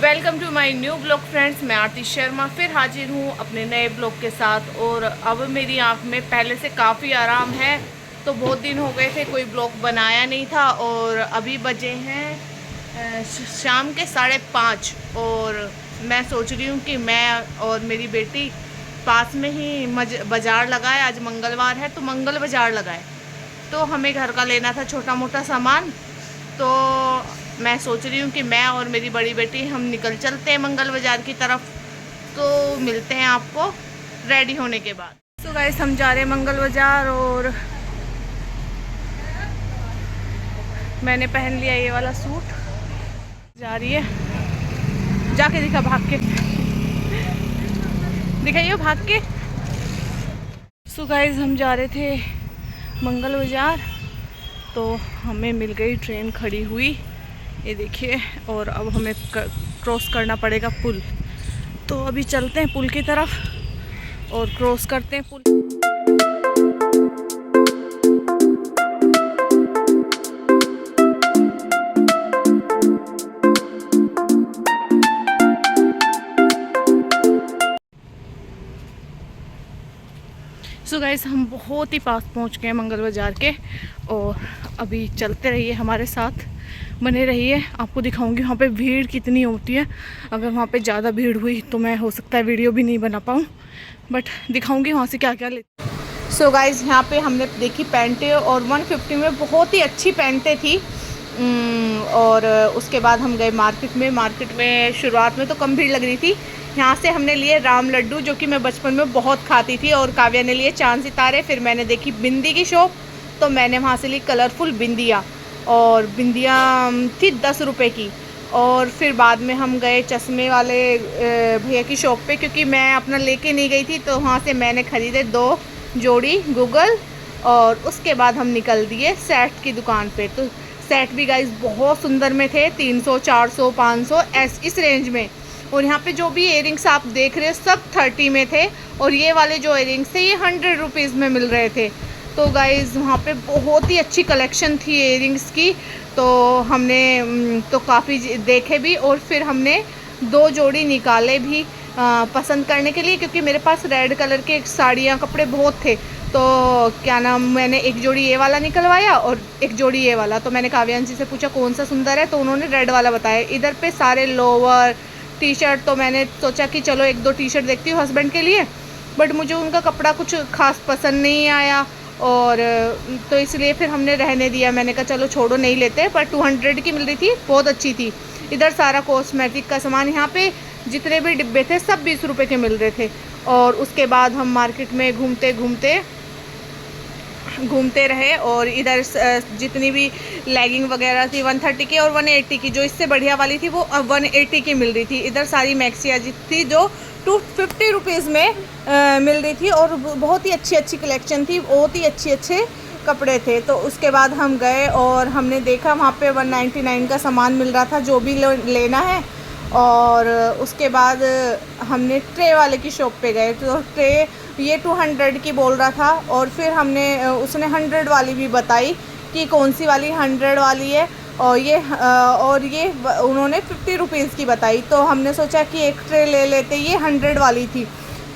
Welcome to my new blog friends. मैं आरती शर्मा फिर हाजिर हूँ अपने नए ब्लॉग के साथ। और अब मेरी आँख में पहले से काफ़ी आराम है। तो बहुत दिन हो गए थे कोई ब्लॉग बनाया नहीं था। और अभी बजे हैं शाम के 5:30 और मैं सोच रही हूँ कि मैं और मेरी बेटी पास में ही बाज़ार लगाए। आज मंगलवार है तो मंगल बाज़ार लगाए। तो हमें घर का लेना था छोटा मोटा सामान। तो मैं सोच रही हूँ कि मैं और मेरी बड़ी बेटी हम निकल चलते हैं मंगल बाज़ार की तरफ। तो मिलते हैं आपको रेडी होने के बाद। तो गाइस हम जा रहे हैं मंगल बाज़ार और मैंने पहन लिया ये वाला सूट। जा रही है, जाके दिखा भाग के, दिखाइए भाग के। सो गाइस हम जा रहे थे मंगल बाज़ार तो हमें मिल गई ट्रेन खड़ी हुई, ये देखिए। और अब हमें क्रॉस करना पड़ेगा पुल। तो अभी चलते हैं पुल की तरफ और क्रॉस करते हैं पुल। सो गाइस हम बहुत ही पास पहुंच गए मंगल बाज़ार के। और अभी चलते रहिए हमारे साथ, बने रहिए। आपको दिखाऊंगी वहाँ पे भीड़ कितनी होती है। अगर वहाँ पे ज़्यादा भीड़ हुई तो मैं हो सकता है वीडियो भी नहीं बना पाऊँ, बट दिखाऊंगी वहाँ से क्या क्या लेते। सो गाइस यहाँ पे हमने देखी पैंटें और 150 में बहुत ही अच्छी पैंटें थी। और उसके बाद हम गए मार्केट में शुरुआत में तो कम भीड़ लग रही थी। यहाँ से हमने लिए राम लड्डू, जो कि मैं बचपन में बहुत खाती थी। और काव्या ने लिए चांद सितारे। फिर मैंने देखी बिंदी की शॉप, तो मैंने वहाँ से ली कलरफुल बिंदियाँ। और बिंदियाँ थी 10 रुपये की। और फिर बाद में हम गए चश्मे वाले भैया की शॉप पे, क्योंकि मैं अपना लेके नहीं गई थी। तो वहाँ से मैंने ख़रीदे 2 जोड़ी गूगल। और उसके बाद हम निकल दिए सेट की दुकान पे। तो सेट भी गाइस बहुत सुंदर में थे, 300, 400, 500 इस रेंज में। और यहाँ पे जो भी इयरिंग्स आप देख रहे हैं सब 30 में थे। और ये वाले जो इयरिंग्स थे ये 100 रुपीज़ में मिल रहे थे। तो गाइस वहाँ पे बहुत ही अच्छी कलेक्शन थी इयरिंग्स की। तो हमने तो काफ़ी देखे भी। और फिर हमने 2 जोड़ी निकाले भी पसंद करने के लिए, क्योंकि मेरे पास रेड कलर के साड़ियाँ कपड़े बहुत थे। तो क्या नाम, मैंने एक जोड़ी ये वाला निकलवाया और एक जोड़ी ये वाला। तो मैंने काव्यांशी से पूछा कौन सा सुंदर है, तो उन्होंने रेड वाला बताया। इधर पे सारे लोअर टी शर्ट। तो मैंने सोचा कि चलो 1-2 टी शर्ट देखती हूँ हस्बैंड के लिए, बट मुझे उनका कपड़ा कुछ खास पसंद नहीं आया। और तो इसलिए फिर हमने रहने दिया। मैंने कहा चलो छोड़ो, नहीं लेते। पर 200 की मिल रही थी, बहुत अच्छी थी। इधर सारा कॉस्मेटिक का सामान, यहाँ पे जितने भी डिब्बे थे सब 20 रुपये के मिल रहे थे। और उसके बाद हम मार्केट में घूमते रहे। और इधर जितनी भी लेगिंग वगैरह थी 130 की और 180 की, जो इससे बढ़िया वाली थी वो 180 की मिल रही थी। इधर सारी मैक्सिया थी जो 250 रुपीज़ में मिल रही थी। और बहुत ही अच्छी कलेक्शन थी, बहुत ही अच्छे कपड़े थे। तो उसके बाद हम गए और हमने देखा वहाँ पे 199 का सामान मिल रहा था, जो भी लेना है। और उसके बाद हमने ट्रे वाले की शॉप पे गए। तो ट्रे ये 200 की बोल रहा था। और फिर हमने उसने 100 वाली भी बताई कि कौन सी वाली 100 वाली है। और ये उन्होंने 50 रुपीज़ की बताई। तो हमने सोचा कि एक ट्रे ले लेते, ये 100 वाली थी।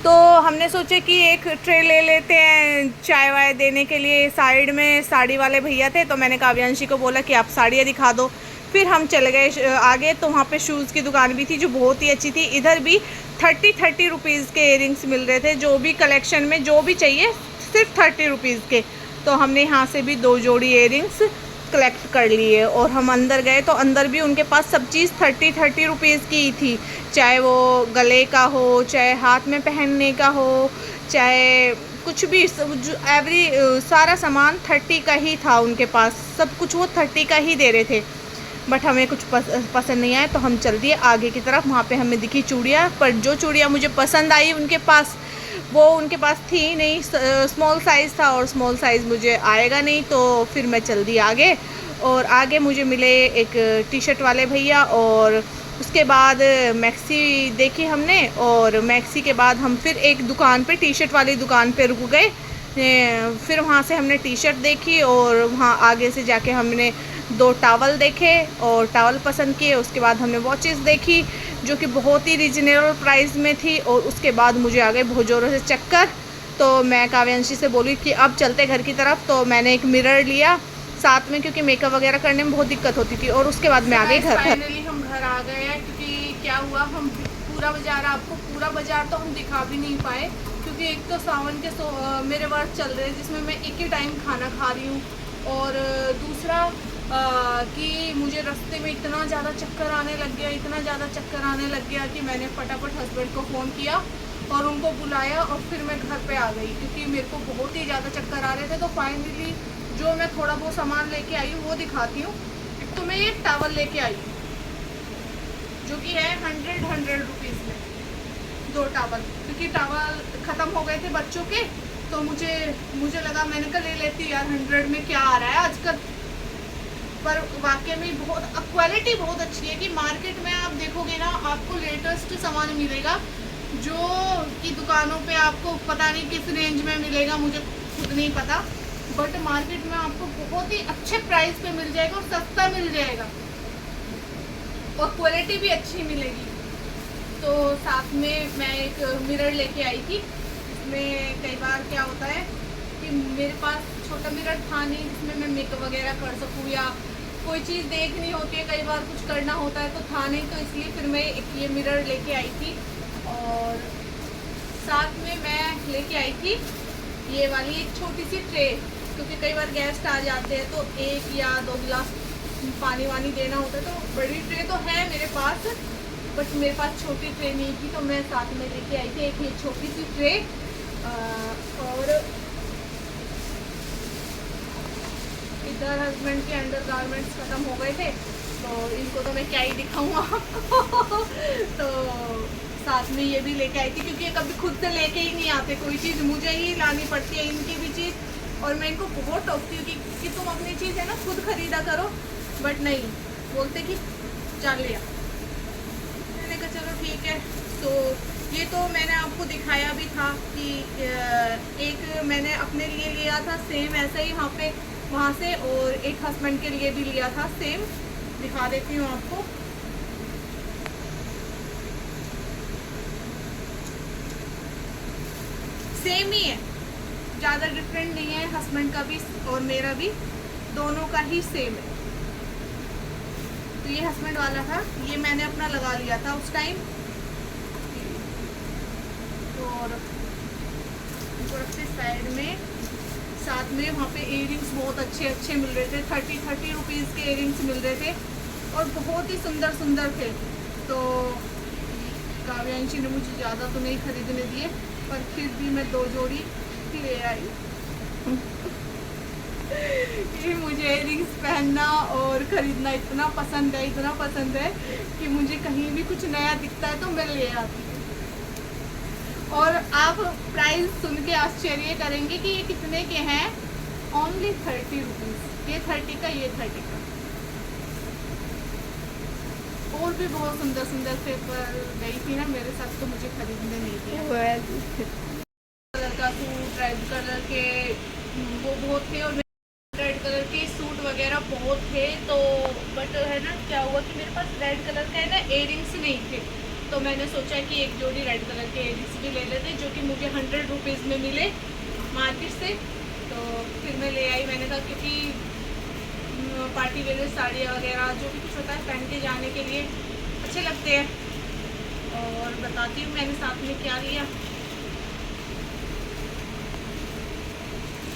तो हमने सोचा कि एक ट्रे ले लेते हैं चाय वाय देने के लिए। साइड में साड़ी वाले भैया थे, तो मैंने काव्यांशी को बोला कि आप साड़ियाँ दिखा दो। फिर हम चले गए आगे। तो वहाँ पे शूज़ की दुकान भी थी जो बहुत ही अच्छी थी। इधर भी 30 रुपीज़ के इयरिंग्स मिल रहे थे, जो भी कलेक्शन में जो भी चाहिए सिर्फ 30 रुपीज़ के। तो हमने यहाँ से भी 2 जोड़ी इयरिंग्स कलेक्ट कर लिए। और हम अंदर गए तो अंदर भी उनके पास सब चीज़ 30 रुपीज़ की थी। चाहे वो गले का हो, चाहे हाथ में पहनने का हो, चाहे कुछ भी, सारा सामान 30 का ही था उनके पास। सब कुछ वो 30 का ही दे रहे थे। बट हमें कुछ पसंद नहीं आया, तो हम चल दिए आगे की तरफ। वहाँ पे हमें दिखी चूड़ियाँ, पर जो चूड़ियाँ मुझे पसंद आई उनके पास थी नहीं। स्मॉल साइज़ था और स्मॉल साइज़ मुझे आएगा नहीं। तो फिर मैं चल दी आगे। और आगे मुझे मिले एक टी शर्ट वाले भैया। और उसके बाद मैक्सी देखी हमने। और मैक्सी के बाद हम फिर एक दुकान पे, टी शर्ट वाली दुकान पे रुक गए। फिर वहाँ से हमने टी शर्ट देखी। और वहाँ आगे से जाके हमने 2 टावल देखे और टावल पसंद किए। उसके बाद हमने वॉचेस देखी जो कि बहुत ही रीजनेबल प्राइस में थी, और उसके बाद मुझे आ गए बहुत ज़ोरों से चक्कर। तो मैं काव्यांशी से बोली कि अब चलते घर की तरफ। तो मैंने एक मिरर लिया साथ में, क्योंकि मेकअप वगैरह करने में बहुत दिक्कत होती थी, और उसके बाद मैं आ गई घर। फाइनली हम घर आ गए हैं, क्योंकि क्या हुआ, हम पूरा बाज़ार, आपको पूरा बाज़ार तो हम दिखा भी नहीं पाए, क्योंकि एक तो सावन के मेरे वर्क चल रहे हैं जिसमें मैं एक ही टाइम खाना खा रही हूँ, और दूसरा कि मुझे रास्ते में इतना ज़्यादा चक्कर आने लग गया, इतना ज़्यादा चक्कर आने लग गया कि मैंने फटाफट हस्बैंड को फ़ोन किया और उनको बुलाया, और फिर मैं घर पे आ गई, क्योंकि मेरे को बहुत ही ज़्यादा चक्कर आ रहे थे। तो फाइनली जो मैं थोड़ा बहुत सामान लेके आई हूँ वो दिखाती हूँ। तो मैं ये टावल लेके आई हूँ जो कि है 100 रुपीज़ में 2 टावल, क्योंकि टावल ख़त्म हो गए थे बच्चों के। तो मुझे लगा, मैंने कहा ले लेती यार, 100 में क्या आ रहा है आजकल। पर वाकई में बहुत क्वालिटी बहुत अच्छी है, कि मार्केट में आप देखोगे ना आपको लेटेस्ट सामान मिलेगा, जो कि दुकानों पे आपको पता नहीं किस रेंज में मिलेगा, मुझे खुद नहीं पता, बट मार्केट में आपको बहुत ही अच्छे प्राइस पे मिल जाएगा और सस्ता मिल जाएगा, और क्वालिटी भी अच्छी मिलेगी। तो साथ में मैं एक मिरर लेके आई थी। इसमें कई बार क्या होता है कि मेरे पास छोटा मिरर था नहीं जिसमें मैं मेकअप वगैरह कर सकूँ, या कोई चीज़ देखनी होती है, कई बार कुछ करना होता है, तो था नहीं, तो इसलिए फिर मैं एक ये मिरर लेके आई थी। और साथ में मैं लेके आई थी ये वाली एक छोटी सी ट्रे, क्योंकि कई बार गेस्ट आ जाते हैं तो 1 या 2 गिलास पानी वानी देना होता है। तो बड़ी ट्रे तो है मेरे पास, बट मेरे पास छोटी ट्रे नहीं थी, तो मैं साथ में लेके आई थी एक ये छोटी सी ट्रे। और इधर हस्बैंड के अंडर गारमेंट्स ख़त्म हो गए थे, तो इनको तो मैं क्या ही दिखाऊँ तो साथ में ये भी लेके आई थी, क्योंकि कभी खुद से लेके ही नहीं आते कोई चीज़, मुझे ही लानी पड़ती है इनकी भी चीज़। और मैं इनको बहुत टोकती हूँ कि तुम अपनी चीज़ है ना खुद खरीदा करो, बट नहीं, बोलते कि चल लिया। मैंने कहा चलो ठीक है। तो ये तो मैंने आपको दिखाया भी था कि एक मैंने अपने लिए लिया था सेम ऐसा ही वहाँ से, और एक हस्बैंड के लिए भी लिया था सेम। दिखा देती हूँ आपको। सेम ही है, ज़्यादा डिफरेंट नहीं है, हस्बैंड का भी और मेरा भी दोनों का ही सेम है। तो ये हस्बैंड वाला था, ये मैंने अपना लगा लिया था उस टाइम। और साइड में साथ में वहाँ पे इयरिंग्स बहुत अच्छे मिल रहे थे, 30 रुपीज़ के इयरिंग्स मिल रहे थे, और बहुत ही सुंदर थे। तो काव्यांशी ने मुझे ज़्यादा तो नहीं खरीदने दिए, पर फिर भी मैं 2 जोड़ी ले आई। ये मुझे इयरिंग्स पहनना और ख़रीदना इतना पसंद है कि मुझे कहीं भी कुछ नया दिखता है तो मैं ले आती हूँ। और आप प्राइस सुन के आश्चर्य करेंगे कि ये कितने के हैं। ओनली 30 रुपीज़, ये 30 का, ये 30 का। और भी बहुत सुंदर थे, पर गई थी ना मेरे साथ तो मुझे खरीदने नहीं दिया। कलर का सूट, रेड कलर के वो बहुत थे, और रेड कलर के सूट वगैरह बहुत थे। तो बट है ना क्या हुआ कि मेरे पास रेड कलर का है ना इयरिंग्स नहीं थे, तो मैंने सोचा कि एक जोड़ी रेड कलर के इयरिंग्स भी ले लेते, जो कि मुझे 100 रुपीज़ में मिले मार्केट से। तो फिर मैं ले आई। मैंने कहा क्योंकि पार्टी वेयर साड़ियाँ वगैरह जो भी कुछ होता है पहन के जाने के लिए अच्छे लगते हैं। और बताती हूँ मैंने साथ में क्या लिया।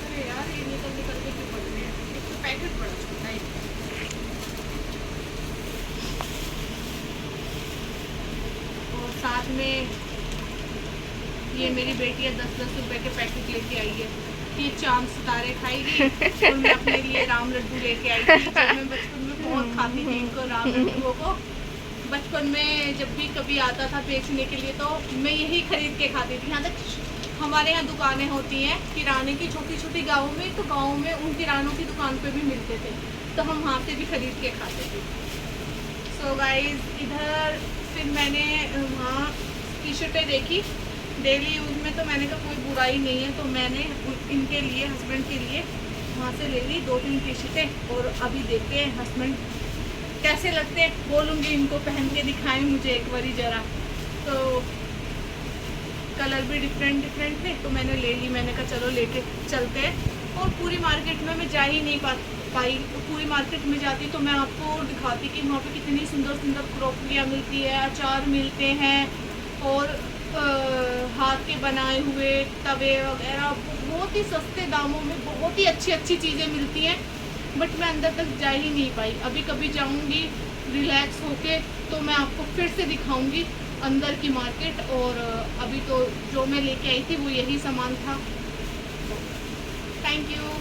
अरे यार ये निकल के क्यों पड़ रही है, एक तो पैकेट बड़ा छोटा है। और साथ में ये मेरी बेटी है 10-10 रुपए के पैकेट लेके आई है, ये चांद सितारे खाएगी। और मैं अपने लिए राम लड्डू लेके आई थी, जब मैं बचपन में बहुत खाती थी इनको, राम लड्डुओं को। बचपन में जब भी कभी आता था बेचने के लिए तो मैं यही खरीद के खाती थी। यहाँ तक हमारे यहाँ दुकानें होती हैं किराने की छोटी गाँव में, तो गाँव में उन किरानों की दुकान पे भी मिलते थे, तो हम वहाँ से भी खरीद के खाते थे। सो गाइस इधर फिर मैंने वहाँ टी शर्टें देखी डेली यूज़ में, तो मैंने कहा कोई बुराई नहीं है, तो मैंने इनके लिए, हस्बैंड के लिए वहाँ से ले ली 2-3 टी शर्टें और अभी देखते हैं हस्बैंड कैसे लगते हैं, बोलूँगी इनको पहन के दिखाएं मुझे एक बारी ज़रा। तो कलर भी डिफरेंट थे तो मैंने ले ली, मैंने कहा चलो लेके चलते हैं। और पूरी मार्केट में मैं जा ही नहीं पाई, तो पूरी मार्केट में जाती तो मैं आपको और दिखाती कि वहाँ पे कितनी सुंदर सुंदर क्रॉकरियाँ मिलती है, अचार मिलते हैं और हाथ के बनाए हुए तवे वगैरह बहुत ही सस्ते दामों में बहुत ही अच्छी अच्छी चीज़ें मिलती हैं। बट मैं अंदर तक जा ही नहीं पाई। अभी कभी जाऊंगी रिलैक्स होके तो मैं आपको फिर से दिखाऊंगी अंदर की मार्केट। और अभी तो जो मैं लेके आई थी वो यही सामान था। Thank you.